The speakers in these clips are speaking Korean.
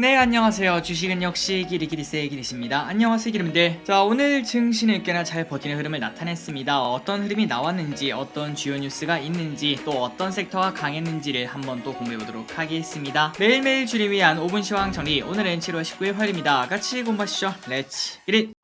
네, 안녕하세요. 주식은 역시 기리기리세의 기리십니다. 안녕하세요, 기름들. 자, 오늘 증시는 꽤나 잘 버티는 흐름을 나타냈습니다. 어떤 흐름이 나왔는지, 어떤 주요 뉴스가 있는지, 또 어떤 섹터가 강했는지를 한번 또 공부해보도록 하겠습니다. 매일매일 주를 위한 5분 시황 정리. 오늘은 7월 19일 화요일입니다. 같이 공부하시죠. 렛츠 기릿!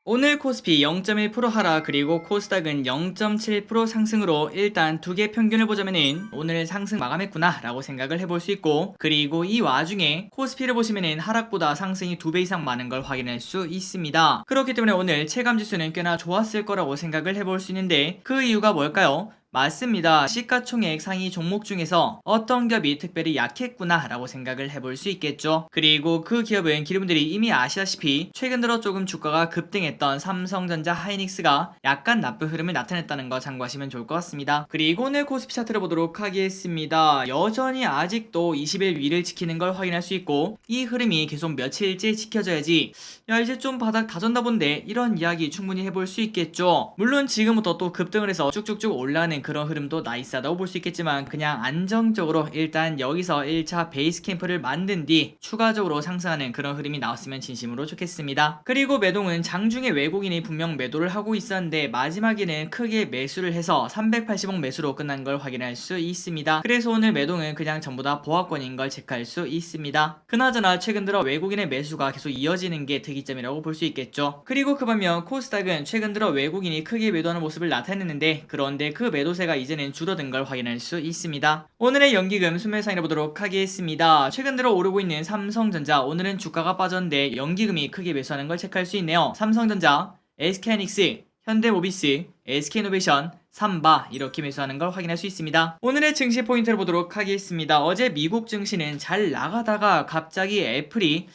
오늘 코스피 0.1% 하락, 그리고 코스닥은 0.7% 상승으로 일단 두 개 평균을 보자면은 오늘 상승 마감했구나 라고 생각을 해볼 수 있고, 그리고 이 와중에 코스피를 보시면은 하락보다 상승이 2배 이상 많은 걸 확인할 수 있습니다. 그렇기 때문에 오늘 체감지수는 꽤나 좋았을 거라고 생각을 해볼 수 있는데, 그 이유가 뭘까요? 맞습니다. 시가총액 상위 종목 중에서 어떤 기업이 특별히 약했구나 라고 생각을 해볼 수 있겠죠. 그리고 그 기업은 기름들이 이미 아시다시피 최근 들어 조금 주가가 급등했던 삼성전자, 하이닉스가 약간 나쁜 흐름을 나타냈다는 거 참고하시면 좋을 것 같습니다. 그리고 오늘 코스피 차트를 보도록 하겠습니다. 여전히 아직도 20일 위를 지키는 걸 확인할 수 있고, 이 흐름이 계속 며칠째 지켜져야지 야 이제 좀 바닥 다졌나 본데 이런 이야기 충분히 해볼 수 있겠죠. 물론 지금부터 또 급등을 해서 쭉쭉쭉 올라가는 그런 흐름도 나이스하다고 볼 수 있겠지만, 그냥 안정적으로 일단 여기서 1차 베이스 캠프를 만든 뒤 추가적으로 상승하는 그런 흐름이 나왔으면 진심으로 좋겠습니다. 그리고 매동은 장중에 외국인이 분명 매도를 하고 있었는데 마지막에는 크게 매수를 해서 380억 매수로 끝난 걸 확인할 수 있습니다. 그래서 오늘 매동은 그냥 전부 다 보합권인 걸 체크할 수 있습니다. 그나저나 최근 들어 외국인의 매수가 계속 이어지는 게 특이점이라고 볼 수 있겠죠. 그리고 그 반면 코스닥은 최근 들어 외국인이 크게 매도하는 모습을 나타냈는데, 그런데 그 매도세가 이제는 줄어든 걸 확인할 수 있습니다. 오늘의 연기금 순매수상해 보도록 하겠습니다. 최근 들어 오르고 있는 삼성전자, 오늘은 주가가 빠졌는데 연기금이 크게 매수하는 걸 체크할 수 있네요. 삼성전자, SK하이닉스, 현대모비스, SK이노베이션, 삼바 이렇게 매수하는 걸 확인할 수 있습니다. 오늘의 증시 포인트를 보도록 하겠습니다. 어제 미국 증시는 잘 나가다가 갑자기 애플이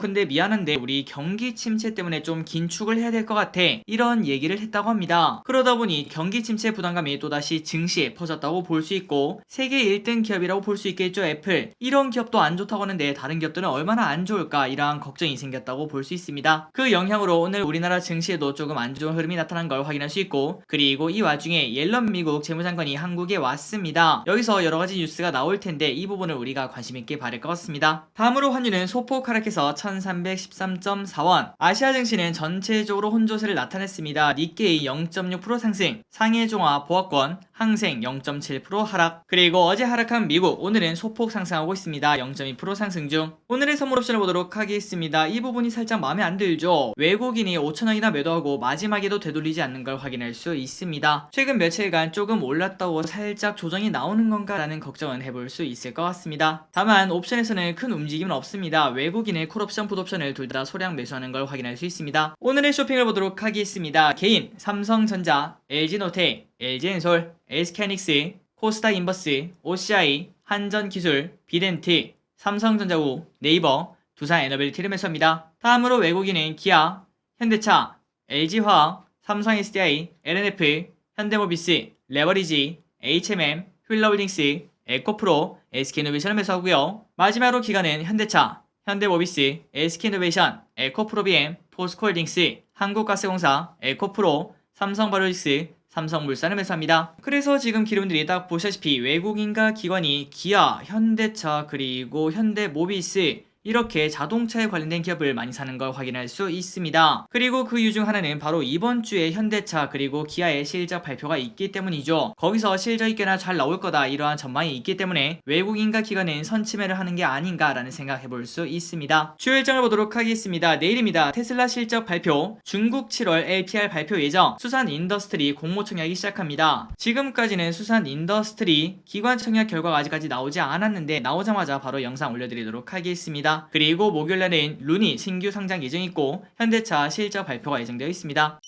근데 미안한데 우리 경기 침체 때문에 좀 긴축을 해야 될 것 같아 이런 얘기를 했다고 합니다. 그러다 보니 경기 침체 부담감이 또다시 증시에 퍼졌다고 볼 수 있고, 세계 1등 기업이라고 볼 수 있겠죠. 애플 이런 기업도 안 좋다고 하는데 다른 기업들은 얼마나 안 좋을까, 이러한 걱정이 생겼다고 볼 수 있습니다. 그 영향으로 오늘 우리나라 증시에도 조금 안 좋은 흐름이 나타난 걸 확인할 수 있고, 그리고 이 와중에 옐런 미국 재무장관이 한국에 왔습니다. 여기서 여러가지 뉴스가 나올 텐데 이 부분을 우리가 관심있게 봐야 될 것 같습니다. 다음으로 환율은 소폭 하락해서 1313.4원, 아시아 증시는 전체적으로 혼조세를 나타냈습니다. 니케이 0.6% 상승, 상해종합 보합권, 항생 0.7% 하락, 그리고 어제 하락한 미국 오늘은 소폭 상승하고 있습니다. 0.2% 상승 중. 오늘의 선물 옵션을 보도록 하겠습니다. 이 부분이 살짝 마음에 안 들죠. 외국인이 5천원이나 매도하고 마지막에도 되돌리지 않는 걸 확인할 수 있습니다. 최근 며칠간 조금 올랐다고 살짝 조정이 나오는 건가 라는 걱정은 해볼 수 있을 것 같습니다. 다만 옵션에서는 큰 움직임은 없습니다. 외국인의 콜옵션, 풋옵션을 둘 다 소량 매수하는 걸 확인할 수 있습니다. 오늘의 쇼핑을 보도록 하겠습니다. 개인, 삼성전자, LG노텍, LG엔솔, SK하이닉스, 코스닥 인버스, OCI, 한전기술, 비덴트, 삼성전자우, 네이버, 두산에너빌리티를 매수합니다. 다음으로 외국인은 기아, 현대차, LG화학, 삼성SDI, LNF, 현대모비스, 레버리지, HMM, 휠러홀딩스, 에코프로, SK이노베이션을 매수하고요. 마지막으로 기관은 현대차, 현대모비스, SK이노베이션, 에코프로비엠, 포스코홀딩스, 한국가스공사, 에코프로, 삼성바이오로직스, 삼성물산을 매수합니다. 그래서 지금 기름들이 딱 보시다시피 외국인과 기관이 기아, 현대차, 그리고 현대모비스 이렇게 자동차에 관련된 기업을 많이 사는 걸 확인할 수 있습니다. 그리고 그 이유 중 하나는 바로 이번 주에 현대차 그리고 기아의 실적 발표가 있기 때문이죠. 거기서 실적이 꽤나 잘 나올 거다 이러한 전망이 있기 때문에 외국인과 기관은 선침해를 하는 게 아닌가라는 생각 해볼 수 있습니다. 주요 일정을 보도록 하겠습니다. 내일입니다. 테슬라 실적 발표, 중국 7월 LPR 발표 예정, 수산 인더스트리 공모 청약이 시작합니다. 지금까지는 수산 인더스트리 기관 청약 결과가 아직까지 나오지 않았는데 나오자마자 바로 영상 올려드리도록 하겠습니다. 그리고 목요일날은 루니 신규 상장 예정이 있고 현대차 실적 발표가 예정되어 있습니다.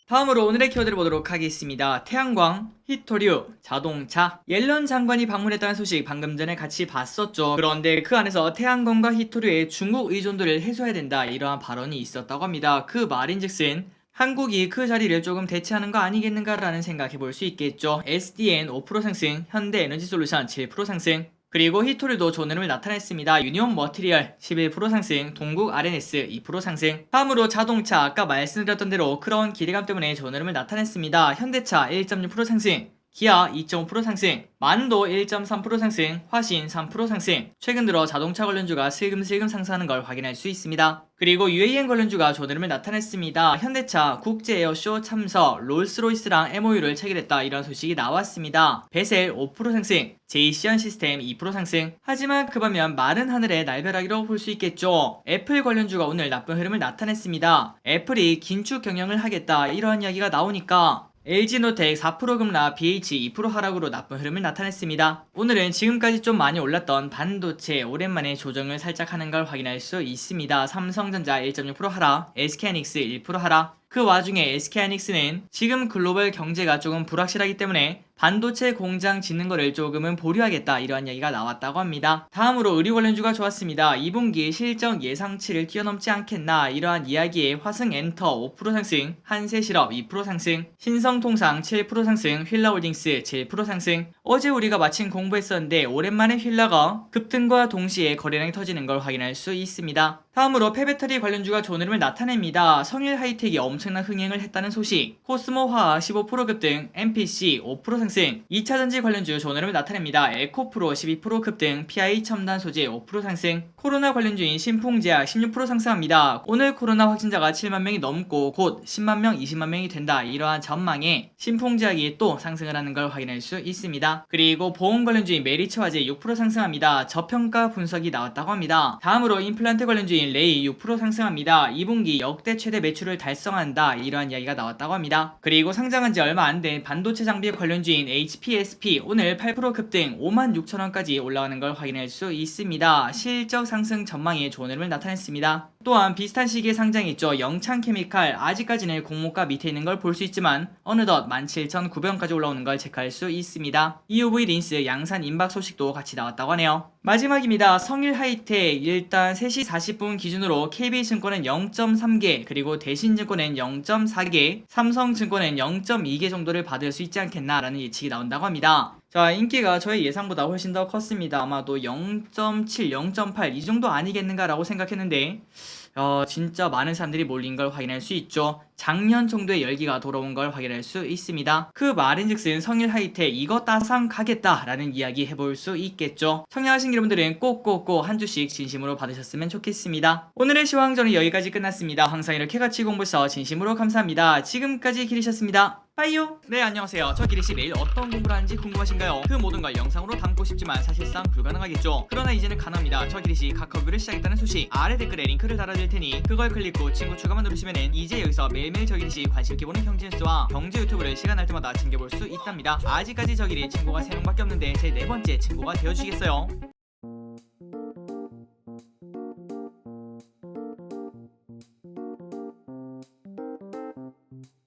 다음으로 오늘의 키워드를 보도록 하겠습니다. 태양광, 히토류, 자동차. 옐런 장관이 방문했다는 소식 방금 전에 같이 봤었죠. 그런데 그 안에서 태양광과 히토류의 중국 의존도를 해소해야 된다 이러한 발언이 있었다고 합니다. 그 말인즉슨 한국이 그 자리를 조금 대체하는 거 아니겠는가 라는 생각 해볼 수 있겠죠. SDN 5% 상승, 현대에너지솔루션 7% 상승, 그리고 히토류도 좋은 흐름을 나타냈습니다. 유니온 머티리얼 11% 상승, 동국 RNS 2% 상승. 다음으로 자동차, 아까 말씀드렸던 대로 그런 기대감 때문에 좋은 흐름을 나타냈습니다. 현대차 1.6% 상승, 기아 2.5% 상승, 만도 1.3% 상승, 화신 3% 상승. 최근 들어 자동차 관련주가 슬금슬금 상승하는 걸 확인할 수 있습니다. 그리고 UAM 관련주가 좋은 흐름을 나타냈습니다. 현대차, 국제에어쇼 참석, 롤스로이스랑 MOU를 체결했다 이런 소식이 나왔습니다. 베셀 5% 상승, 제이시언 시스템 2% 상승. 하지만 그 반면 마른 하늘의 날벼락이라고 볼 수 있겠죠. 애플 관련주가 오늘 나쁜 흐름을 나타냈습니다. 애플이 긴축 경영을 하겠다 이러한 이야기가 나오니까 LG노텍 4% 급락, BH 2% 하락으로 나쁜 흐름을 나타냈습니다. 오늘은 지금까지 좀 많이 올랐던 반도체 오랜만에 조정을 살짝 하는 걸 확인할 수 있습니다. 삼성전자 1.6% 하락, SK하이닉스 1% 하락. 그 와중에 SK하이닉스는 지금 글로벌 경제가 조금 불확실하기 때문에 반도체 공장 짓는 거를 조금은 보류하겠다 이러한 이야기가 나왔다고 합니다. 다음으로 의류 관련주가 좋았습니다. 2분기 실적 예상치를 뛰어넘지 않겠나 이러한 이야기에 화승엔터 5% 상승, 한세실업 2% 상승, 신성통상 7% 상승, 휠라홀딩스 7% 상승. 어제 우리가 마침 공부했었는데 오랜만에 휠라가 급등과 동시에 거래량이 터지는 걸 확인할 수 있습니다. 다음으로 폐배터리 관련주가 좋은 흐름을 나타냅니다. 성일하이텍이 엄청난 흥행을 했다는 소식, 코스모화학 15% 급등, MPC 5% 상승. 2차전지 관련주 좋은 흐름을 나타냅니다. 에코프로 12% 급등, PI 첨단 소재 5% 상승. 코로나 관련주인 신풍제약 16% 상승합니다. 오늘 코로나 확진자가 7만 명이 넘고 곧 10만 명, 20만 명이 된다 이러한 전망에 신풍제약이 또 상승을 하는 걸 확인할 수 있습니다. 그리고 보험 관련주인 메리츠화재 6% 상승합니다. 저평가 분석이 나왔다고 합니다. 다음으로 임플란트 관련주인 레이 6% 상승합니다. 2분기 역대 최대 매출을 달성한다 이러한 이야기가 나왔다고 합니다. 그리고 상장한 지 얼마 안 된 반도체 장비 관련주인 HPSP 오늘 8% 급등 56,000원까지 올라가는 걸 확인할 수 있습니다. 실적 상승 전망에 좋은 흐름을 나타냈습니다. 또한 비슷한 시기에 상장했죠. 영창케미칼 아직까지는 공모가 밑에 있는 걸 볼 수 있지만 어느덧 17,900원까지 올라오는 걸 체크할 수 있습니다. EUV 린스 양산 임박 소식도 같이 나왔다고 하네요. 마지막입니다. 성일하이텍 일단 3시 40분 기준으로 KB증권은 0.3개 그리고 대신증권은 0.4개, 삼성증권은 0.2개 정도를 받을 수 있지 않겠나라는 예측이 나온다고 합니다. 자, 인기가 저의 예상보다 훨씬 더 컸습니다. 아마도 0.7, 0.8 이 정도 아니겠는가라고 생각했는데 진짜 많은 사람들이 몰린 걸 확인할 수 있죠. 작년 정도의 열기가 돌아온 걸 확인할 수 있습니다. 그 말인즉슨 성일하이텍 이거 따상 가겠다라는 이야기 해볼 수 있겠죠. 청약하신 여러분들은 꼭꼭꼭 한 주씩 진심으로 받으셨으면 좋겠습니다. 오늘의 시황전은 여기까지 끝났습니다. 항상 이렇게 같이 공부해서 진심으로 감사합니다. 지금까지 기리셨습니다. 빠이요. 네, 안녕하세요. 저 기리씨 매일 어떤 공부를 하는지 궁금하신가요? 그 모든 걸 영상으로 담고 싶지만 사실상 불가능하겠죠. 그러나 이제는 가능합니다. 저 기리씨 카카오뷰를 시작했다는 소식 아래 댓글에 링크를 달아드릴 테니 그걸 클릭 후 친구 추가만 누르시면은 이제 여기서 매일매일 저 기리씨 관심 있게 보는 경제 뉴스와 경제 유튜브를 시간 날 때마다 챙겨볼 수 있답니다. 아직까지 저 기리 친구가 3명밖에 없는데 제 4번째 친구가 되어주시겠어요?